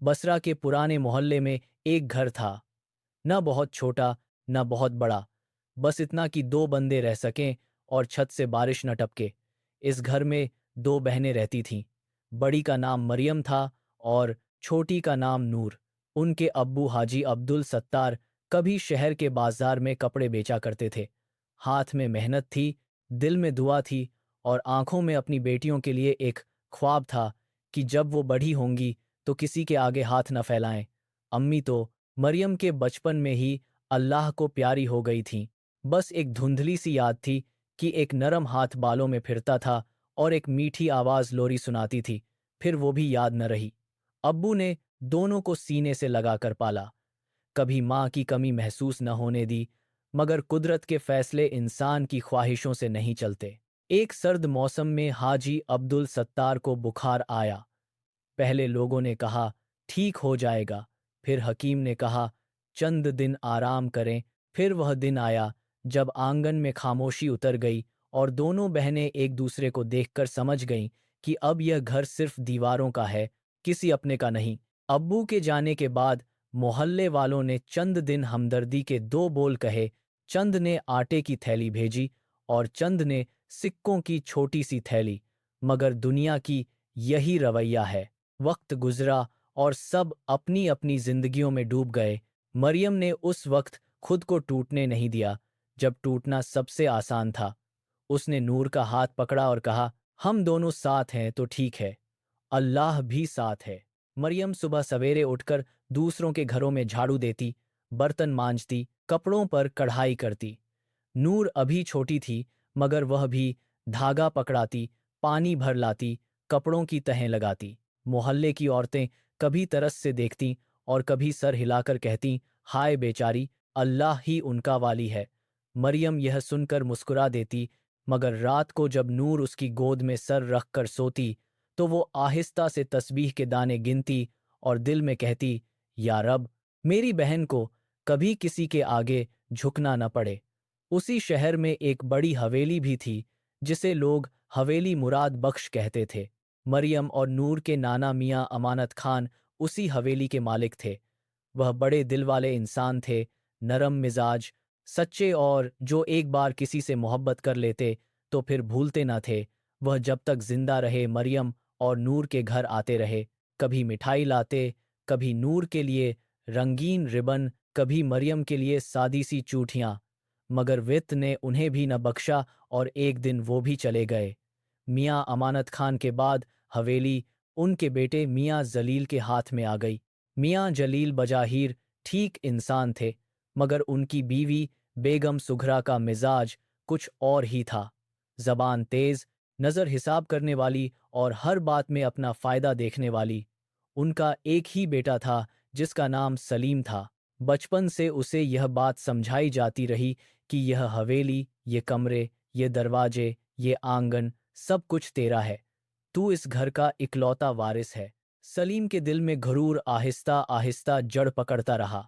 बसरा के पुराने मोहल्ले में एक घर था, न बहुत छोटा, न बहुत बड़ा, बस इतना कि दो बंदे रह सकें और छत से बारिश न टपके। इस घर में दो बहनें रहती थीं। बड़ी का नाम मरियम था और छोटी का नाम नूर। उनके अब्बू हाजी अब्दुल सत्तार कभी शहर के बाजार में कपड़े बेचा करते थे। हाथ में मेहनत थी, दिल में दुआ थी और आंखों में अपनी बेटियों के लिए एक ख्वाब था कि जब वो बड़ी होंगी तो किसी के आगे हाथ न फैलाएं। अम्मी तो मरियम के बचपन में ही अल्लाह को प्यारी हो गई थीं। बस एक धुंधली सी याद थी कि एक नरम हाथ बालों में फिरता था और एक मीठी आवाज लोरी सुनाती थी, फिर वो भी याद न रही। अब्बू ने दोनों को सीने से लगाकर पाला, कभी माँ की कमी महसूस न होने दी, मगर कुदरत के फैसले इंसान की ख्वाहिशों से नहीं चलते। एक सर्द मौसम में हाजी अब्दुल सत्तार को बुखार आया। पहले लोगों ने कहा ठीक हो जाएगा, फिर हकीम ने कहा चंद दिन आराम करें। फिर वह दिन आया जब आंगन में खामोशी उतर गई और दोनों बहनें एक दूसरे को देखकर समझ गईं कि अब यह घर सिर्फ दीवारों का है, किसी अपने का नहीं। अब्बू के जाने के बाद मोहल्ले वालों ने चंद दिन हमदर्दी के दो बोल कहे। चंद ने आटे की थैली भेजी और चंद ने सिक्कों की छोटी सी थैली। मगर दुनिया की यही रवैया है। वक्त गुजरा और सब अपनी अपनी जिंदगियों में डूब गए। मरियम ने उस वक्त खुद को टूटने नहीं दिया जब टूटना सबसे आसान था। उसने नूर का हाथ पकड़ा और कहा, हम दोनों साथ हैं तो ठीक है, अल्लाह भी साथ है। मरियम सुबह सवेरे उठकर दूसरों के घरों में झाड़ू देती, बर्तन मांजती, कपड़ों पर कढ़ाई करती। नूर अभी छोटी थी, मगर वह भी धागा पकड़ाती, पानी भर लाती, कपड़ों की तहें लगाती। मोहल्ले की औरतें कभी तरस से देखतीं और कभी सर हिलाकर कहतीं, हाय बेचारी, अल्लाह ही उनका वाली है। मरियम यह सुनकर मुस्कुरा देती, मगर रात को जब नूर उसकी गोद में सर रखकर सोती, तो वो आहिस्ता से तस्बीह के दाने गिनती और दिल में कहती, या रब, मेरी बहन को कभी किसी के आगे झुकना न पड़े। उसी शहर में एक बड़ी हवेली भी थी, जिसे लोग हवेली मुराद बख्श कहते थे। मरियम और नूर के नाना मियाँ अमानत खान उसी हवेली के मालिक थे। वह बड़े दिल वाले इंसान थे, नरम मिजाज, सच्चे और जो एक बार किसी से मोहब्बत कर लेते तो फिर भूलते न थे। वह जब तक जिंदा रहे मरियम और नूर के घर आते रहे, कभी मिठाई लाते, कभी नूर के लिए रंगीन रिबन, कभी मरियम के लिए सादी सी चूठियाँ। मगर वित्त ने उन्हें भी न बख्शा और एक दिन वो भी चले गए। मियाँ अमानत खान के बाद हवेली उनके बेटे मियाँ जलील के हाथ में आ गई। मियाँ जलील बजाहिर ठीक इंसान थे, मगर उनकी बीवी बेगम सुघरा का मिजाज कुछ और ही था। जबान तेज, नज़र हिसाब करने वाली और हर बात में अपना फायदा देखने वाली। उनका एक ही बेटा था जिसका नाम सलीम था। बचपन से उसे यह बात समझाई जाती रही कि यह हवेली, ये कमरे, ये दरवाजे, ये आंगन, सब कुछ तेरा है। तू इस घर का इकलौता वारिस है। सलीम के दिल में घरूर आहिस्ता आहिस्ता जड़ पकड़ता रहा।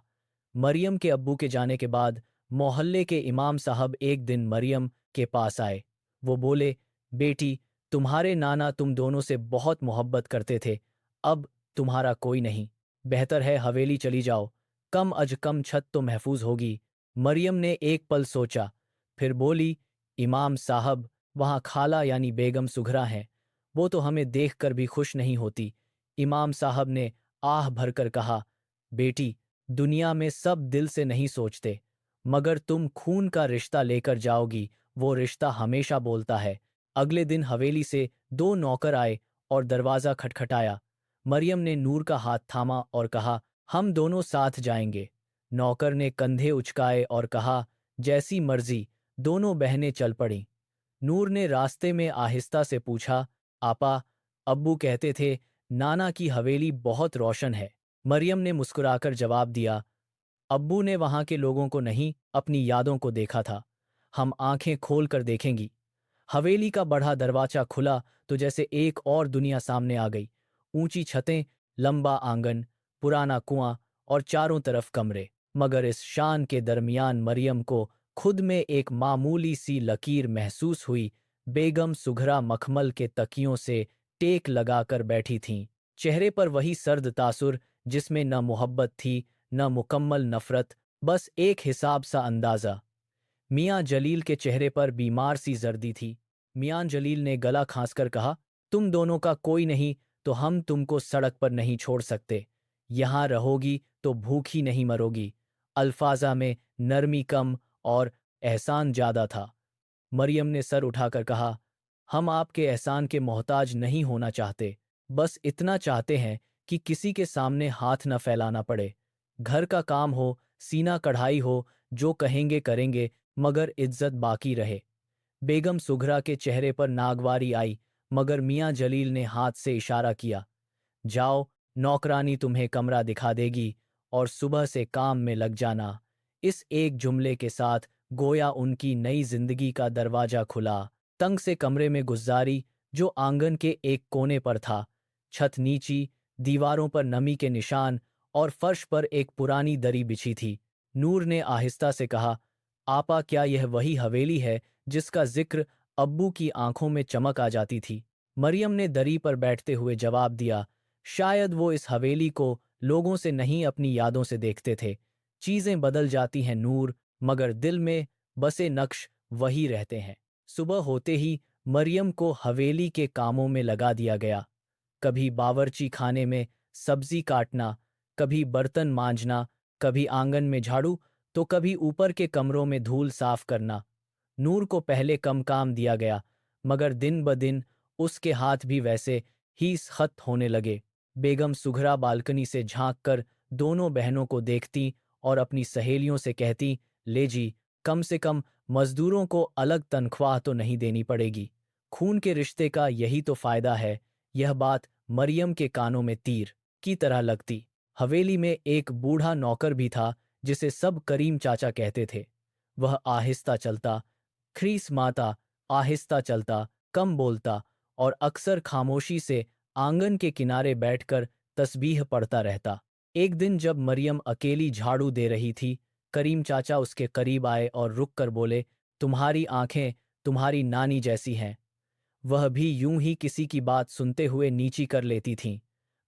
मरियम के अब्बू के जाने के बाद मोहल्ले के इमाम साहब एक दिन मरियम के पास आए। वो बोले, बेटी, तुम्हारे नाना तुम दोनों से बहुत मोहब्बत करते थे, अब तुम्हारा कोई नहीं। बेहतर है हवेली चली जाओ, कम अज कम छत तो महफूज होगी। मरियम ने एक पल सोचा, फिर बोली, इमाम साहब, वहाँ खाला यानी बेगम सुघरा हैं, वो तो हमें देखकर भी खुश नहीं होती। इमाम साहब ने आह भरकर कहा, बेटी, दुनिया में सब दिल से नहीं सोचते, मगर तुम खून का रिश्ता लेकर जाओगी, वो रिश्ता हमेशा बोलता है। अगले दिन हवेली से दो नौकर आए और दरवाज़ा खटखटाया। मरियम ने नूर का हाथ थामा और कहा, हम दोनों साथ जाएंगे। नौकर ने कंधे उचकाए और कहा, जैसी मर्जी। दोनों बहनें चल पड़ीं। नूर ने रास्ते में आहिस्ता से पूछा, आपा, अब्बू कहते थे नाना की हवेली बहुत रोशन है। मरियम ने मुस्कुराकर जवाब दिया, अब्बू ने वहां के लोगों को नहीं, अपनी यादों को देखा था। हम आंखें खोल कर देखेंगी। हवेली का बड़ा दरवाजा खुला तो जैसे एक और दुनिया सामने आ गई। ऊंची छतें, लंबा आंगन, पुराना कुआं और चारों तरफ कमरे। मगर इस शान के दरमियान मरियम को खुद में एक मामूली सी लकीर महसूस हुई। बेगम सुघरा मखमल के तकियों से टेक लगाकर बैठी थीं, चेहरे पर वही सर्द तासुर जिसमें न मोहब्बत थी न मुकम्मल नफरत, बस एक हिसाब सा अंदाज़ा। मियाँ जलील के चेहरे पर बीमार सी जर्दी थी। मियाँ जलील ने गला खांसकर कहा, तुम दोनों का कोई नहीं तो हम तुमको सड़क पर नहीं छोड़ सकते। यहाँ रहोगी तो भूखी नहीं मरोगी। अल्फाजा में नरमी कम और एहसान ज्यादा था। मरियम ने सर उठाकर कहा, हम आपके एहसान के मोहताज नहीं होना चाहते, बस इतना चाहते हैं कि किसी के सामने हाथ न फैलाना पड़े। घर का काम हो, सीना कढ़ाई हो, जो कहेंगे करेंगे, मगर इज्जत बाकी रहे। बेगम सुघरा के चेहरे पर नागवारी आई, मगर मियाँ जलील ने हाथ से इशारा किया, जाओ, नौकरानी तुम्हें कमरा दिखा देगी और सुबह से काम में लग जाना। इस एक जुमले के साथ गोया उनकी नई जिंदगी का दरवाजा खुला। तंग से कमरे में गुजारी जो आंगन के एक कोने पर था। छत नीची, दीवारों पर नमी के निशान और फर्श पर एक पुरानी दरी बिछी थी। नूर ने आहिस्ता से कहा, आपा, क्या यह वही हवेली है जिसका जिक्र अब्बू की आंखों में चमक आ जाती थी? मरियम ने दरी पर बैठते हुए जवाब दिया, शायद वो इस हवेली को लोगों से नहीं अपनी यादों से देखते थे। चीजें बदल जाती हैं नूर, मगर दिल में बसे नक्श वही रहते हैं। सुबह होते ही मरियम को हवेली के कामों में लगा दिया गया। कभी बावर्ची खाने में सब्जी काटना, कभी बर्तन मांजना, कभी आंगन में झाड़ू, तो कभी ऊपर के कमरों में धूल साफ करना। नूर को पहले कम काम दिया गया, मगर दिन ब दिन उसके हाथ भी वैसे ही सख्त होने लगे। बेगम सुघरा बालकनी से झांक कर दोनों बहनों को देखती और अपनी सहेलियों से कहती, ले जी, कम से कम मजदूरों को अलग तनख्वाह तो नहीं देनी पड़ेगी। खून के रिश्ते का यही तो फायदा है। यह बात मरियम के कानों में तीर की तरह लगती। हवेली में एक बूढ़ा नौकर भी था जिसे सब करीम चाचा कहते थे। वह आहिस्ता चलता, खरीस माता, आहिस्ता चलता, कम बोलता और अक्सर खामोशी से आंगन के किनारे बैठकर तस्बीह पढ़ता रहता। एक दिन जब मरियम अकेली झाड़ू दे रही थी, करीम चाचा उसके करीब आए और रुक कर बोले, तुम्हारी आंखें तुम्हारी नानी जैसी हैं। वह भी यूं ही किसी की बात सुनते हुए नीची कर लेती थीं,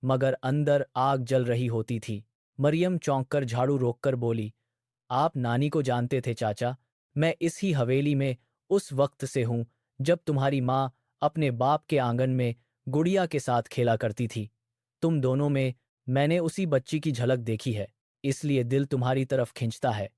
मगर अंदर आग जल रही होती थी। मरियम चौंककर झाड़ू रोककर बोली, आप नानी को जानते थे चाचा? मैं इस ही हवेली में उस वक्त से हूं जब तुम्हारी माँ अपने बाप के आंगन में गुड़िया के साथ खेला करती थी। तुम दोनों में मैंने उसी बच्ची की झलक देखी है, इसलिए दिल तुम्हारी तरफ खिंचता है।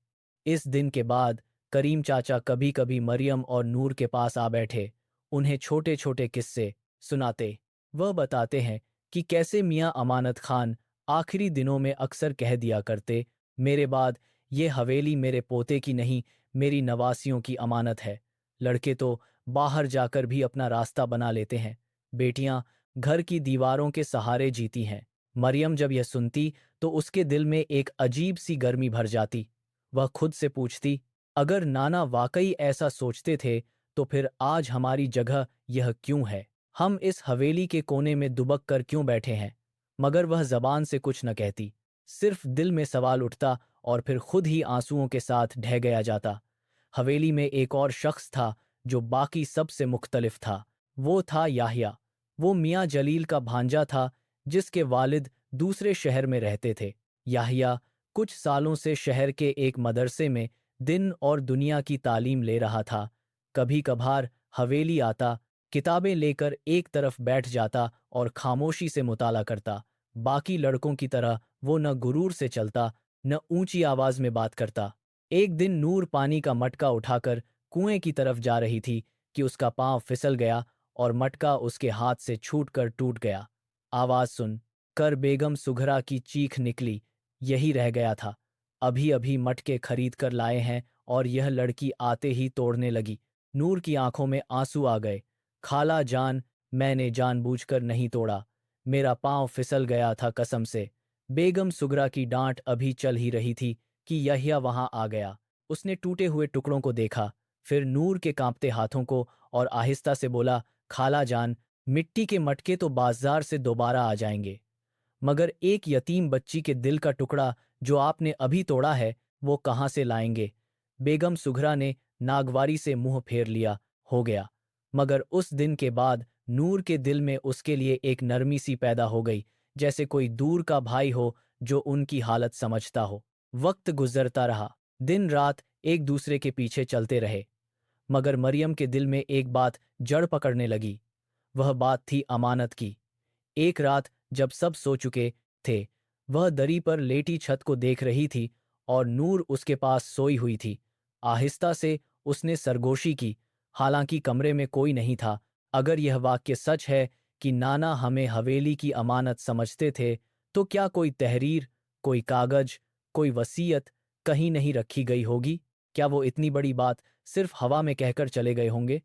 इस दिन के बाद करीम चाचा कभी कभी मरियम और नूर के पास आ बैठे, उन्हें छोटे छोटे किस्से सुनाते। वह बताते हैं कि कैसे मियाँ अमानत खान आखिरी दिनों में अक्सर कह दिया करते, मेरे बाद ये हवेली मेरे पोते की नहीं, मेरी नवासियों की अमानत है। लड़के तो बाहर जाकर भी अपना रास्ता बना लेते हैं, बेटियां घर की दीवारों के सहारे जीती हैं। मरियम जब यह सुनती तो उसके दिल में एक अजीब सी गर्मी भर जाती। वह खुद से पूछती, अगर नाना वाकई ऐसा सोचते थे तो फिर आज हमारी जगह यह क्यों है? हम इस हवेली के कोने में दुबक कर क्यों बैठे हैं? मगर वह जबान से कुछ न कहती, सिर्फ दिल में सवाल उठता और फिर खुद ही आंसुओं के साथ ढह गया जाता। हवेली में एक और शख्स था जो बाकी सबसे मुख्तलिफ था। वो था याहिया। वो मियाँ जलील का भांजा था जिसके वालिद दूसरे शहर में रहते थे। याहिया कुछ सालों से शहर के एक मदरसे में दिन और दुनिया की तालीम ले रहा था। कभी कभार हवेली आता, किताबें लेकर एक तरफ बैठ जाता और खामोशी से मुताला करता। बाकी लड़कों की तरह वो न गुरूर से चलता न ऊंची आवाज में बात करता। एक दिन नूर पानी का मटका उठाकर कुएं की तरफ जा रही थी कि उसका पांव फिसल गया और मटका उसके हाथ से छूटकर टूट गया। आवाज सुन कर बेगम सुघरा की चीख निकली, यही रह गया था। अभी अभी मटके खरीद कर लाए हैं और यह लड़की आते ही तोड़ने लगी। नूर की आंखों में आंसू आ गए। खाला जान, मैंने जानबूझकर नहीं तोड़ा, मेरा पांव फिसल गया था कसम से। बेगम सुगरा की डांट अभी चल ही रही थी कि यहिया वहां आ गया। उसने टूटे हुए टुकड़ों को देखा, फिर नूर के कांपते हाथों को, और आहिस्ता से बोला, खाला जान, मिट्टी के मटके तो बाजार से दोबारा आ जाएंगे, मगर एक यतीम बच्ची के दिल का टुकड़ा जो आपने अभी तोड़ा है, वो कहाँ से लाएंगे? बेगम सुघरा ने नागवारी से मुंह फेर लिया, हो गया। मगर उस दिन के बाद नूर के दिल में उसके लिए एक नरमी सी पैदा हो गई, जैसे कोई दूर का भाई हो जो उनकी हालत समझता हो। वक्त गुजरता रहा, दिन रात एक दूसरे के पीछे चलते रहे, मगर मरियम के दिल में एक बात जड़ पकड़ने लगी। वह बात थी अमानत की। एक रात जब सब सो चुके थे, वह दरी पर लेटी छत को देख रही थी और नूर उसके पास सोई हुई थी। आहिस्ता से उसने सरगोशी की, हालांकि कमरे में कोई नहीं था। अगर यह वाक्य सच है कि नाना हमें हवेली की अमानत समझते थे, तो क्या कोई तहरीर, कोई कागज, कोई वसीयत कहीं नहीं रखी गई होगी? क्या वो इतनी बड़ी बात सिर्फ हवा में कहकर चले गए होंगे?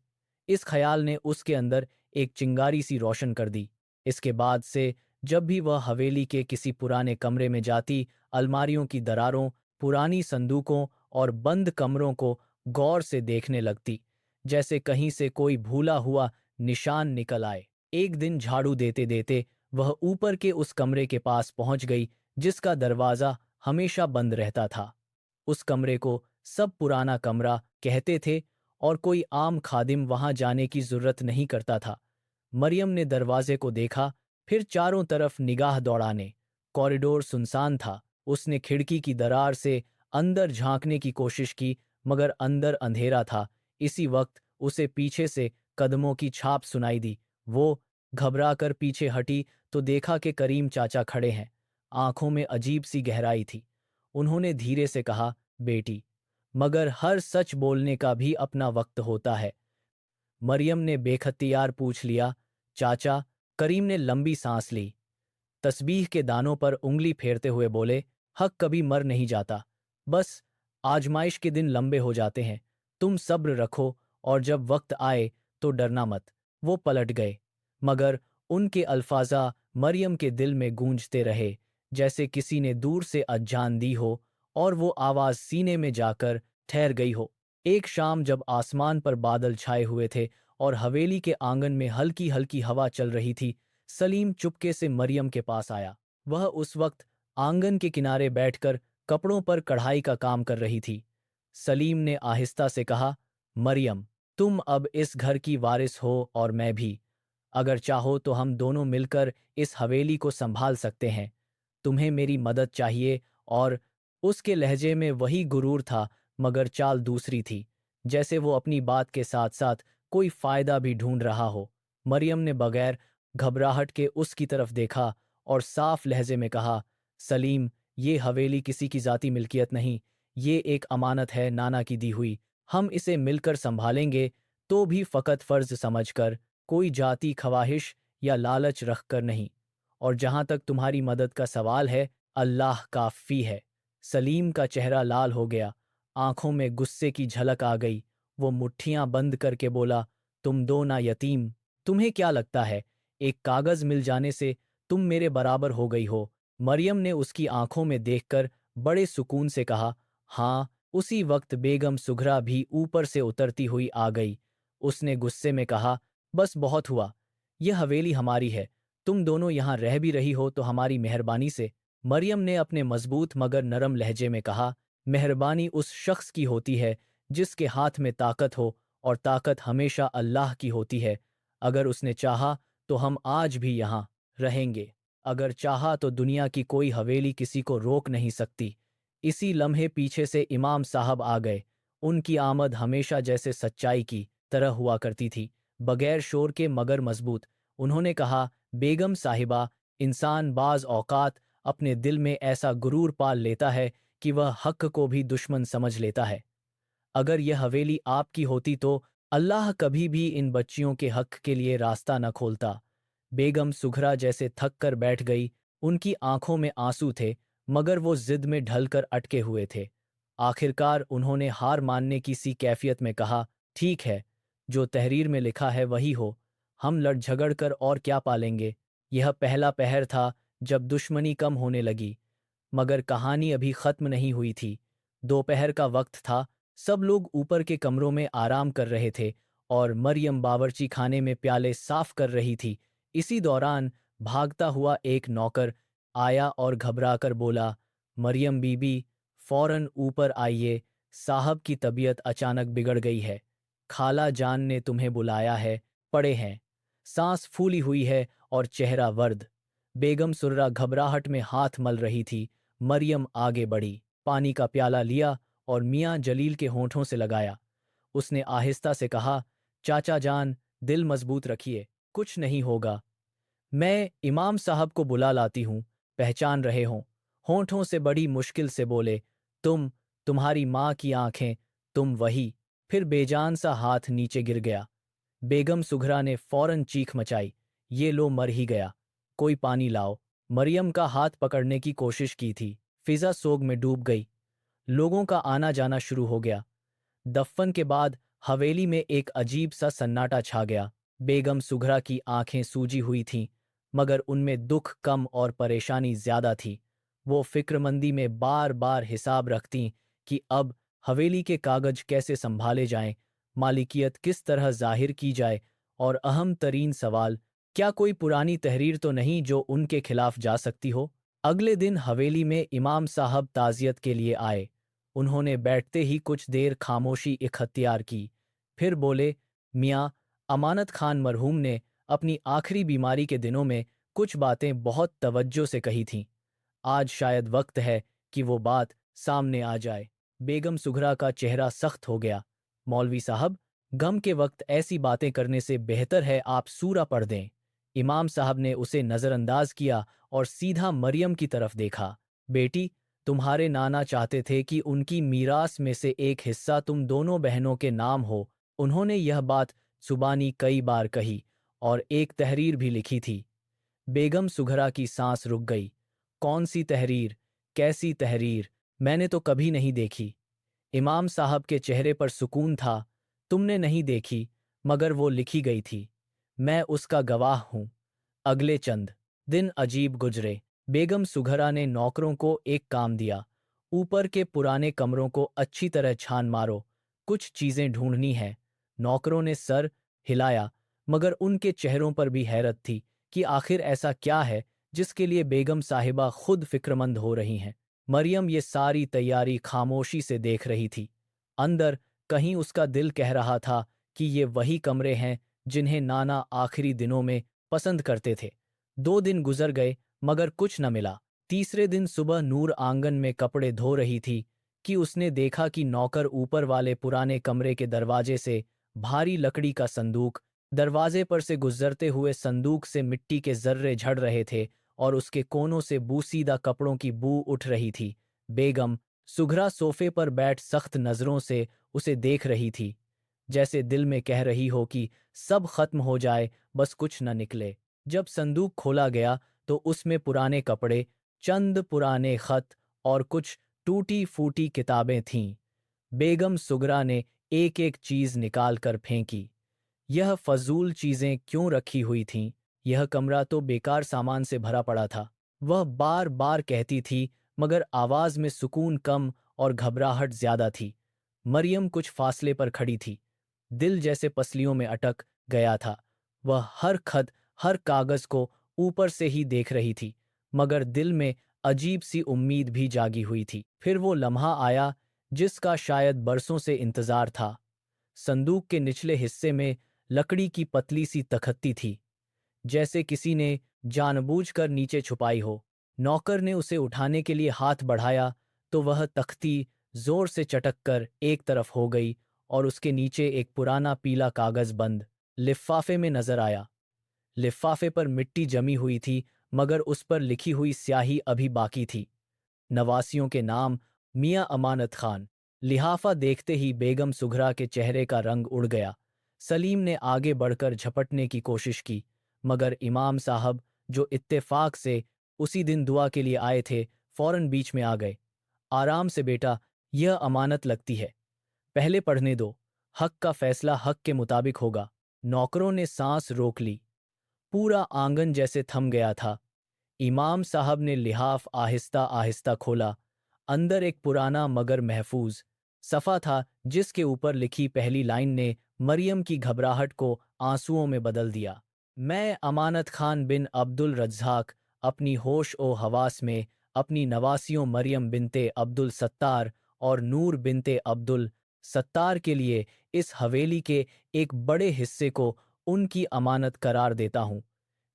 इस ख्याल ने उसके अंदर एक चिंगारी सी रोशन कर दी। इसके बाद से जब भी वह हवेली के किसी पुराने कमरे में जाती, अलमारियों की दरारों, पुरानी संदूकों और बंद कमरों को गौर से देखने लगती, जैसे कहीं से कोई भूला हुआ निशान निकल आए। एक दिन झाड़ू देते देते वह ऊपर के उस कमरे के पास पहुंच गई जिसका दरवाजा हमेशा बंद रहता था। उस कमरे को सब पुराना कमरा कहते थे और कोई आम खादिम वहां जाने की जरूरत नहीं करता था। मरियम ने दरवाजे को देखा, फिर चारों तरफ निगाह दौड़ाने। कॉरिडोर सुनसान था। उसने खिड़की की दरार से अंदर झांकने की कोशिश की, मगर अंदर अंधेरा था। इसी वक्त उसे पीछे से कदमों की छाप सुनाई दी। वो घबराकर पीछे हटी तो देखा कि करीम चाचा खड़े हैं। आंखों में अजीब सी गहराई थी। उन्होंने धीरे से कहा, बेटी, मगर हर सच बोलने का भी अपना वक्त होता है। मरियम ने बेखतियार पूछ लिया, चाचा? करीम ने लंबी सांस ली। तस्बीह के दानों पर उंगली फेरते हुए बोले, हक कभी मर नहीं जाता, बस आजमाइश के दिन लंबे हो जाते हैं। तुम सब्र रखो और जब वक्त आए तो डरना मत। वो पलट गए, मगर उनके अल्फाजा मरियम के दिल में गूंजते रहे, जैसे किसी ने दूर से अजान दी हो और वो आवाज सीने में जाकर ठहर गई हो। एक शाम जब आसमान पर बादल छाए हुए थे और हवेली के आंगन में हल्की हल्की हवा चल रही थी, सलीम चुपके से मरियम के पास आया। वह उस वक्त आंगन के किनारे बैठकर कपड़ों पर कढ़ाई का काम कर रही थी। सलीम ने आहिस्ता से कहा, मरियम, तुम अब इस घर की वारिस हो और मैं भी। अगर चाहो तो हम दोनों मिलकर इस हवेली को संभाल सकते हैं। तुम्हें मेरी मदद चाहिए। और उसके लहजे में वही गुरूर था, मगर चाल दूसरी थी, जैसे वो अपनी बात के साथ साथ कोई फायदा भी ढूंढ रहा हो। मरियम ने बगैर घबराहट के उसकी तरफ देखा और साफ लहजे में कहा, सलीम, ये हवेली किसी की जाती मिल्कियत नहीं, ये एक अमानत है, नाना की दी हुई। हम इसे मिलकर संभालेंगे, तो भी फ़कत फ़र्ज समझकर, कोई जाती ख्वाहिश या लालच रखकर नहीं। और जहां तक तुम्हारी मदद का सवाल है, अल्लाह काफ़ी है। सलीम का चेहरा लाल हो गया, आंखों में गुस्से की झलक आ गई। वो मुट्ठियां बंद करके बोला, तुम दो ना यतीम, तुम्हें क्या लगता है एक कागज मिल जाने से तुम मेरे बराबर हो गई हो? मरियम ने उसकी आंखों में देखकर बड़े सुकून से कहा, हाँ। उसी वक्त बेगम सुघरा भी ऊपर से उतरती हुई आ गई। उसने गुस्से में कहा, बस बहुत हुआ, यह हवेली हमारी है, तुम दोनों यहां रह भी रही हो तो हमारी मेहरबानी से। मरियम ने अपने मजबूत मगर नरम लहजे में कहा, मेहरबानी उस शख्स की होती है जिसके हाथ में ताकत हो, और ताकत हमेशा अल्लाह की होती है। अगर उसने चाहा तो हम आज भी यहाँ रहेंगे। अगर चाहा तो दुनिया की कोई हवेली किसी को रोक नहीं सकती। इसी लम्हे पीछे से इमाम साहब आ गए। उनकी आमद हमेशा जैसे सच्चाई की तरह हुआ करती थी, बगैर शोर के मगर मजबूत। उन्होंने कहा, बेगम साहिबा, इंसान बाज औकात अपने दिल में ऐसा गुरूर पाल लेता है कि वह हक को भी दुश्मन समझ लेता है। अगर यह हवेली आपकी होती तो अल्लाह कभी भी इन बच्चियों के हक के लिए रास्ता न खोलता। बेगम सुघरा जैसे थक कर बैठ गई। उनकी आंखों में आंसू थे, मगर वो जिद में ढलकर अटके हुए थे। आखिरकार उन्होंने हार मानने की सी कैफियत में कहा, ठीक है, जो तहरीर में लिखा है वही हो। हम लड़ झगड़ कर और क्या पालेंगे? यह पहला पहर था जब दुश्मनी कम होने लगी, मगर कहानी अभी खत्म नहीं हुई थी। दोपहर का वक्त था, सब लोग ऊपर के कमरों में आराम कर रहे थे और मरियम बावर्ची खाने में प्याले साफ कर रही थी। इसी दौरान भागता हुआ एक नौकर आया और घबराकर बोला, मरियम बीबी, फौरन ऊपर आइए, साहब की तबीयत अचानक बिगड़ गई है। खाला जान ने तुम्हें बुलाया है, पड़े हैं। सांस फूली हुई है और चेहरा वर्द। बेगम सुर्रा घबराहट में हाथ मल रही थी। मरियम आगे बढ़ी, पानी का प्याला लिया और मियाँ जलील के होठों से लगाया। उसने आहिस्ता से कहा, चाचा जान, दिल मजबूत रखिए, कुछ नहीं होगा। मैं इमाम साहब को बुला लाती हूँ, पहचान रहे हों। होठों से बड़ी मुश्किल से बोले, तुम्हारी माँ की आंखें, तुम वही। फिर बेजान सा हाथ नीचे गिर गया। बेगम सुघरा ने फौरन चीख मचाई, ये लो मर ही गया, कोई पानी लाओ। मरियम का हाथ पकड़ने की कोशिश की थी, फिजा सोग में डूब गई। लोगों का आना जाना शुरू हो गया। दफ्फन के बाद हवेली में एक अजीब सा सन्नाटा छा गया। बेगम सुघरा की आंखें सूजी हुई थीं, मगर उनमें दुख कम और परेशानी ज्यादा थी। वो फिक्रमंदी में बार बार हिसाब रखतीं कि अब हवेली के कागज कैसे संभाले जाएं, मालिकियत किस तरह जाहिर की जाए, और अहम तरीन सवाल, क्या कोई पुरानी तहरीर तो नहीं जो उनके खिलाफ जा सकती हो। अगले दिन हवेली में इमाम साहब ताजियत के लिए आए। उन्होंने बैठते ही कुछ देर खामोशी इख्तियार की, फिर बोले, मियाँ, अमानत खान मरहूम ने अपनी आखिरी बीमारी के दिनों में कुछ बातें बहुत तवज्जो से कही थीं। आज शायद वक्त है कि वो बात सामने आ जाए। बेगम सुघरा का चेहरा सख्त हो गया। मौलवी साहब, गम के वक्त ऐसी बातें करने से बेहतर है आप सूरा पढ़ दें। इमाम साहब ने उसे नज़रअंदाज किया और सीधा मरियम की तरफ देखा। बेटी, तुम्हारे नाना चाहते थे कि उनकी मीरास में से एक हिस्सा तुम दोनों बहनों के नाम हो। उन्होंने यह बात जुबानी कई बार कही और एक तहरीर भी लिखी थी। बेगम सुघरा की सांस रुक गई। कौन सी तहरीर? कैसी तहरीर? मैंने तो कभी नहीं देखी। इमाम साहब के चेहरे पर सुकून था। तुमने नहीं देखी, मगर वो लिखी गई थी। मैं उसका गवाह हूं। अगले चंद दिन अजीब गुजरे। बेगम सुघरा ने नौकरों को एक काम दिया, ऊपर के पुराने कमरों को अच्छी तरह छान मारो, कुछ चीजें ढूंढनी है। नौकरों ने सर हिलाया, मगर उनके चेहरों पर भी हैरत थी कि आखिर ऐसा क्या है जिसके लिए बेगम साहिबा खुद फिक्रमंद हो रही हैं। मरियम ये सारी तैयारी खामोशी से देख रही थी। अंदर कहीं उसका दिल कह रहा था कि ये वही कमरे हैं जिन्हें नाना आखिरी दिनों में पसंद करते थे। 2 दिन गुजर गए, मगर कुछ न मिला। तीसरे दिन सुबह नूर आंगन में कपड़े धो रही थी कि उसने देखा कि नौकर ऊपर वाले पुराने कमरे के दरवाजे से भारी लकड़ी का संदूक, दरवाजे पर से गुजरते हुए संदूक से मिट्टी के जर्रे झड़ रहे थे और उसके कोनों से बूसीदा कपड़ों की बू उठ रही थी। बेगम सुघरा सोफे पर बैठ सख्त नजरों से उसे देख रही थी, जैसे दिल में कह रही हो कि सब खत्म हो जाए, बस कुछ न निकले। जब संदूक खोला गया तो उसमें पुराने कपड़े, चंद पुराने खत और कुछ टूटी फूटी किताबें थीं। बेगम सुगरा ने एक एक चीज निकाल कर फेंकी। यह फजूल चीजें क्यों रखी हुई थीं? यह कमरा तो बेकार सामान से भरा पड़ा था। वह बार बार कहती थी, मगर आवाज में सुकून कम और घबराहट ज्यादा थी। मरियम कुछ फासले पर खड़ी थी, दिल जैसे पसलियों में अटक गया था। वह हर खत, हर कागज को ऊपर से ही देख रही थी, मगर दिल में अजीब सी उम्मीद भी जागी हुई थी। फिर वो लम्हा आया जिसका शायद बरसों से इंतजार था। संदूक के निचले हिस्से में लकड़ी की पतली सी तख्ती थी, जैसे किसी ने जानबूझकर नीचे छुपाई हो। नौकर ने उसे उठाने के लिए हाथ बढ़ाया तो वह तख्ती जोर से चटक कर एक तरफ हो गई और उसके नीचे एक पुराना पीला कागज बंद लिफाफे में नजर आया। लिफाफे पर मिट्टी जमी हुई थी, मगर उस पर लिखी हुई स्याही अभी बाकी थी। नवासियों के नाम, मियाँ अमानत खान। लिहाफा देखते ही बेगम सुघरा के चेहरे का रंग उड़ गया। सलीम ने आगे बढ़कर झपटने की कोशिश की, मगर इमाम साहब, जो इत्तेफाक से उसी दिन दुआ के लिए आए थे, फौरन बीच में आ गए। आराम से बेटा, यह अमानत लगती है, पहले पढ़ने दो। हक का फैसला हक के मुताबिक होगा। नौकरों ने सांस रोक ली। पूरा आंगन जैसे थम गया था। इमाम साहब ने लिहाफ आहिस्ता आहिस्ता खोला। अंदर एक पुराना मगर महफूज सफ़ा था, जिसके ऊपर लिखी पहली लाइन ने मरियम की घबराहट को आंसुओं में बदल दिया। मैं अमानत खान बिन अब्दुल रज्जाक, अपनी होश ओ हवास में अपनी नवासियों मरियम बिनते अब्दुल सत्तार और नूर बिनते अब्दुल सत्तार के लिए इस हवेली के एक बड़े हिस्से को उनकी अमानत करार देता हूँ।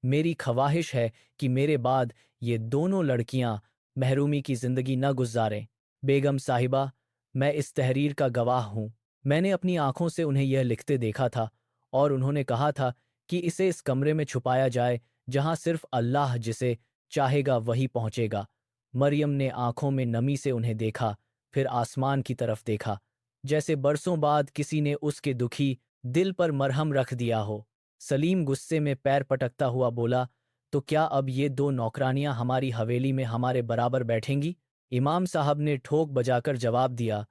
मेरी ख्वाहिश है कि मेरे बाद ये दोनों लड़कियां महरूमी की जिंदगी न गुजारें। बेगम साहिबा, मैं इस तहरीर का गवाह हूँ। मैंने अपनी आंखों से उन्हें यह लिखते देखा था और उन्होंने कहा था कि इसे इस कमरे में छुपाया जाए जहां सिर्फ अल्लाह जिसे चाहेगा वही पहुंचेगा। मरियम ने आंखों में नमी से उन्हें देखा, फिर आसमान की तरफ देखा, जैसे बरसों बाद किसी ने उसके दुखी दिल पर मरहम रख दिया हो। सलीम गुस्से में पैर पटकता हुआ बोला, तो क्या अब ये दो नौकरानियां हमारी हवेली में हमारे बराबर बैठेंगी? इमाम साहब ने ठोक बजाकर जवाब दिया,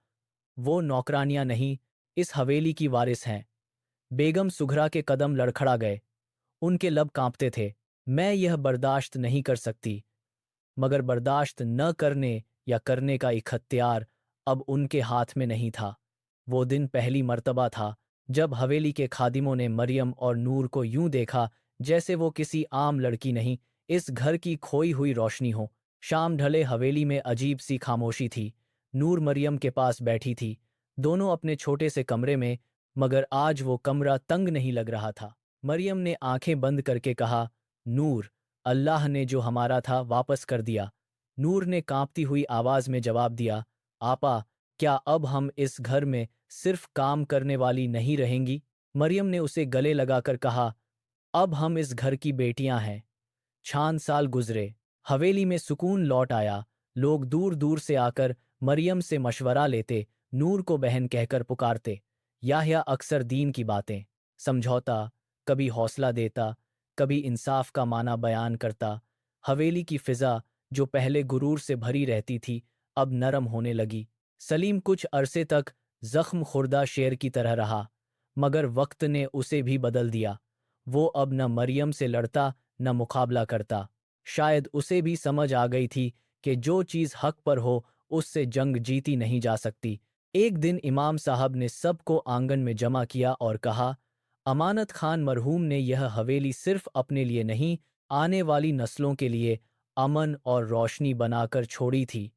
वो नौकरानियां नहीं, इस हवेली की वारिस हैं। बेगम सुघरा के कदम लड़खड़ा गए। उनके लब कांपते थे। मैं यह बर्दाश्त नहीं कर सकती। मगर बर्दाश्त न करने या करने का इख्तियार अब उनके हाथ में नहीं था। वो दिन पहली मर्तबा था जब हवेली के खादिमों ने मरियम और नूर को यूं देखा जैसे वो किसी आम लड़की नहीं, इस घर की खोई हुई रोशनी हो। शाम ढले हवेली में अजीब सी खामोशी थी। नूर मरियम के पास बैठी थी, दोनों अपने छोटे से कमरे में, मगर आज वो कमरा तंग नहीं लग रहा था। मरियम ने आंखें बंद करके कहा, नूर, अल्लाह ने जो हमारा था वापस कर दिया। नूर ने कांपती हुई आवाज में जवाब दिया, आपा, क्या अब हम इस घर में सिर्फ काम करने वाली नहीं रहेंगी? मरियम ने उसे गले लगाकर कहा, अब हम इस घर की बेटियां हैं। 6 साल गुजरे। हवेली में सुकून लौट आया। लोग दूर दूर से आकर मरियम से मशवरा लेते, नूर को बहन कहकर पुकारते। याह्या अक्सर दीन की बातें, समझौता, कभी हौसला देता, कभी इंसाफ का माना बयान करता। हवेली की फिजा, जो पहले गुरूर से भरी रहती थी, अब नरम होने लगी। सलीम कुछ अरसे तक जख्म खुर्दा शेर की तरह रहा, मगर वक्त ने उसे भी बदल दिया। वो अब न मरियम से लड़ता न मुकाबला करता। शायद उसे भी समझ आ गई थी कि जो चीज़ हक पर हो उससे जंग जीती नहीं जा सकती। एक दिन इमाम साहब ने सबको आंगन में जमा किया और कहा, अमानत खान मरहूम ने यह हवेली सिर्फ अपने लिए नहीं, आने वाली नस्लों के लिए अमन और रोशनी बनाकर छोड़ी थी।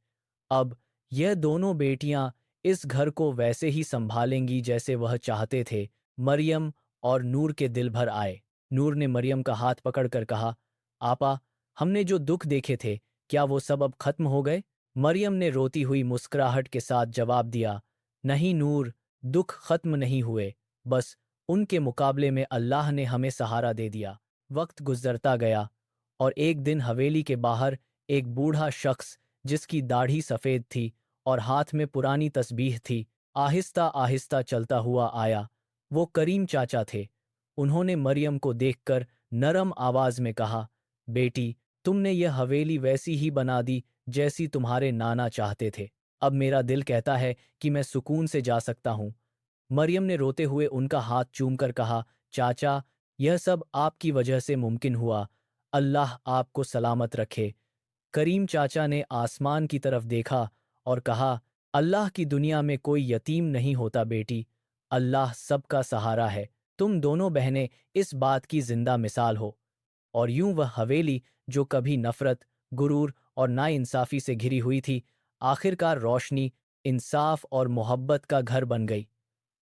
अब यह दोनों बेटियां इस घर को वैसे ही संभालेंगी जैसे वह चाहते थे। मरियम और नूर के दिल भर आए। नूर ने मरियम का हाथ पकड़कर कहा, आपा, हमने जो दुख देखे थे, क्या वो सब अब खत्म हो गए? मरियम ने रोती हुई मुस्कुराहट के साथ जवाब दिया, नहीं नूर, दुख खत्म नहीं हुए, बस उनके मुकाबले में अल्लाह ने हमें सहारा दे दिया। वक्त गुजरता गया और एक दिन हवेली के बाहर एक बूढ़ा शख्स, जिसकी दाढ़ी सफ़ेद थी और हाथ में पुरानी तस्बीह थी, आहिस्ता आहिस्ता चलता हुआ आया। वो करीम चाचा थे। उन्होंने मरियम को देखकर नरम आवाज में कहा, बेटी, तुमने यह हवेली वैसी ही बना दी जैसी तुम्हारे नाना चाहते थे। अब मेरा दिल कहता है कि मैं सुकून से जा सकता हूँ। मरियम ने रोते हुए उनका हाथ चूमकर कहा, चाचा, यह सब आपकी वजह से मुमकिन हुआ। अल्लाह आपको सलामत रखे। करीम चाचा ने आसमान की तरफ देखा और कहा, अल्लाह की दुनिया में कोई यतीम नहीं होता बेटी, अल्लाह सबका सहारा है। तुम दोनों बहनें इस बात की जिंदा मिसाल हो। और यूं वह हवेली, जो कभी नफरत, गुरूर और नाइंसाफी से घिरी हुई थी, आखिरकार रोशनी, इंसाफ और मोहब्बत का घर बन गई।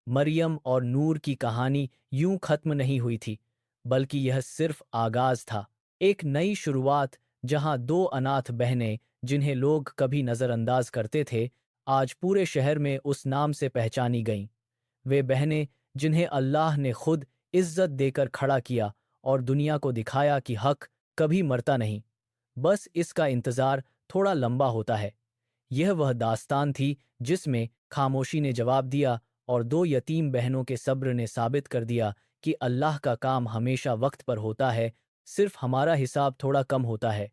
मरियम और नूर की कहानी यूं खत्म नहीं हुई थी, बल्कि यह सिर्फ आगाज था। एक नई शुरुआत, जहां दो अनाथ बहनें, जिन्हें लोग कभी नजरअंदाज करते थे, आज पूरे शहर में उस नाम से पहचानी गईं। वे बहनें जिन्हें अल्लाह ने खुद इज्जत देकर खड़ा किया और दुनिया को दिखाया कि हक कभी मरता नहीं, बस इसका इंतजार थोड़ा लंबा होता है। यह वह दास्तान थी जिसमें खामोशी ने जवाब दिया और दो यतीम बहनों के सब्र ने साबित कर दिया कि अल्लाह का काम हमेशा वक्त पर होता है, सिर्फ हमारा हिसाब थोड़ा कम होता है।